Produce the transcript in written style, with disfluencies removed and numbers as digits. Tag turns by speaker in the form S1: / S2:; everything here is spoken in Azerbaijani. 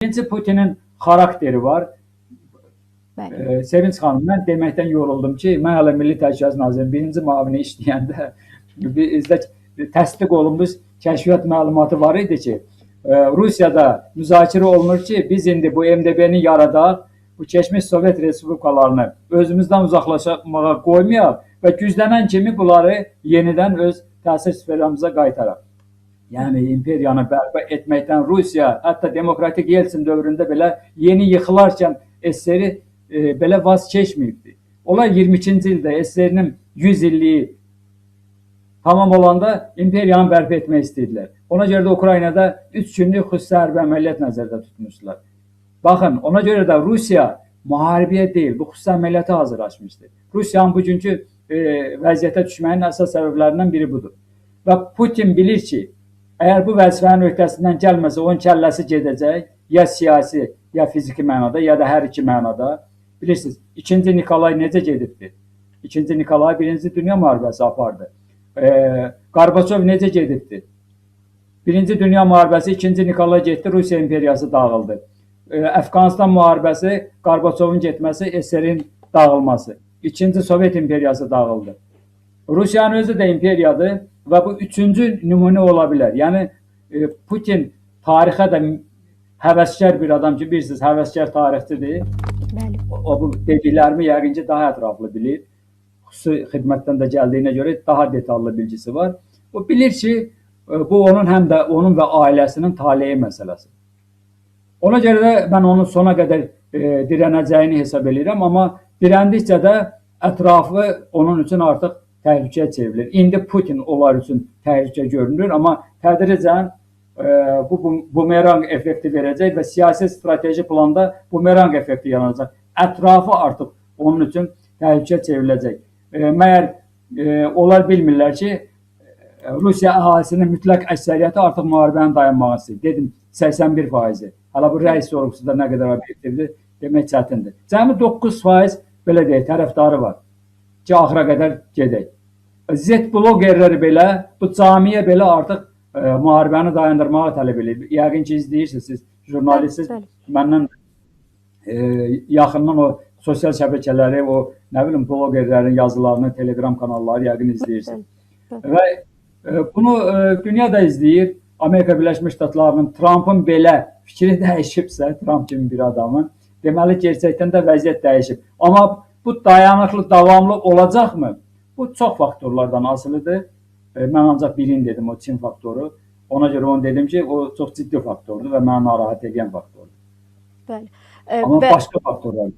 S1: Birinci Putinin xarakteri var. Sevinç xanım, mən deməkdən yoruldum ki, mən hələ Milli Təhlükəsizlik Nazirinin birinci müavini işləyəndə bizdə təsdiq olunmuş kəşfiyyat məlumatı var idi ki, Rusiyada müzakirə olunur ki, biz indi bu MDB-ni yaradaq, bu keçmiş Sovet Respublikalarını özümüzdən uzaqlaşmağa qoymayaq və güclənən kimi bunları yenidən öz təsir sferamıza qaytaraq. Yəni imperiyanı bərpa etməkdən Rusiya, hətta demokratik Yeltsin dövründə belə yeni yıxılarkən SSR-i belə vaz keçməyibdi. Onlar 22-ci ildə SSR-nin 100 illiyi tamam olanda imperiyanı bərpa etmək istəyirdilər. Ona görə də Ukraynada 3 günlük xüsusi hərbi əməliyyat nəzərdə tutmuşdular. Baxın, ona görə də Rusiya müharibəyə deyil, bu xüsusi əməliyyata hazırlaşmışdı. Rusiyanın bugünkü vəziyyətə düşməyinin əsas səbəblərindən biri budur. Və Putin bilir ki, əgər bu vəzifənin öhdəsindən gəlməsə, onun kəlləsi gedəcək, ya siyasi, ya fiziki mənada, ya da hər iki mənada. Bilirsiniz, 2-ci Nikolay necə gedibdir? 2-ci Nikolay 1-ci Dünya müharibəsi apardı. Qarbaçov necə gedibdir? 1-ci Dünya müharibəsi, 2-ci Nikolay getdi, Rusiya imperiyası dağıldı. Əfqanistan müharibəsi, Qarbaçovun getməsi, SSR-in dağılması. 2-ci Sovet imperiyası dağıldı. Rusiyanın özü də imperiyadır və bu 3-cü nümunə ola bilər. Yəni, Putin tarixə də həvəskar bir adam ki, bilirsiniz, həvəskar tarixçidir. O bu dediklərimi yəqin ki, daha ətraflı bilir. Xüsusi xidmətdən də gəldiyinə görə daha detallı bilgisi var. O bilir ki, bu onun həm də onun və ailəsinin taleyi məsələsi. Ona görə də mən onun sona qədər dirənəcəyini hesab edirəm, amma dirəndikcə də ətrafı onun üçün artıq təhlükəyə çevrilir. İndi Putin onlar üçün təhlükə görünür, amma tədricən bu bumerang effekti verəcək və siyasi strateji planda bumerang effekti yaranacaq. Ətrafı artıq onun üçün təhlükə çevriləcək. Məyər onlar bilmirlər ki, Rusiya əhalisinin mütləq əksəriyyəti artıq müharibənin dayanmağı istəyir. Dedim, 81%. Hala bu rəis sorğusunda nə qədər obyektivdir, demək çətindir. Cəmi 9% belə deyək, tərəfdarı var ki, axıra qədər gedək. Z blogerləri belə, bu camiyə belə artıq müharibəni dayandırmağı tələb edir. Yəqin ki, izləyirsiniz, siz jurnalistsiz, məndən yaxından o sosial şəbəkələri, o nə bilim blogerlərin yazılarını, telegram kanalları yəqin izləyirsiniz. Və bunu dünya da izləyir. Amerika Birləşmiş Ştatlarının Trump'ın belə fikri dəyişibsə, Trump kimi bir adamın, deməli gerçəkdən də vəziyyət dəyişib. Amma bu dayanıqlı, davamlı olacaqmı? Bu çox faktorlardan asılıdır. Mən ancaq birini dedim, o Çin faktoru. Ona görə onu dedim ki, o çox ciddi faktordur və mənə narahat edən faktordur.
S2: Bəli.
S1: Amma başqa faktorlar.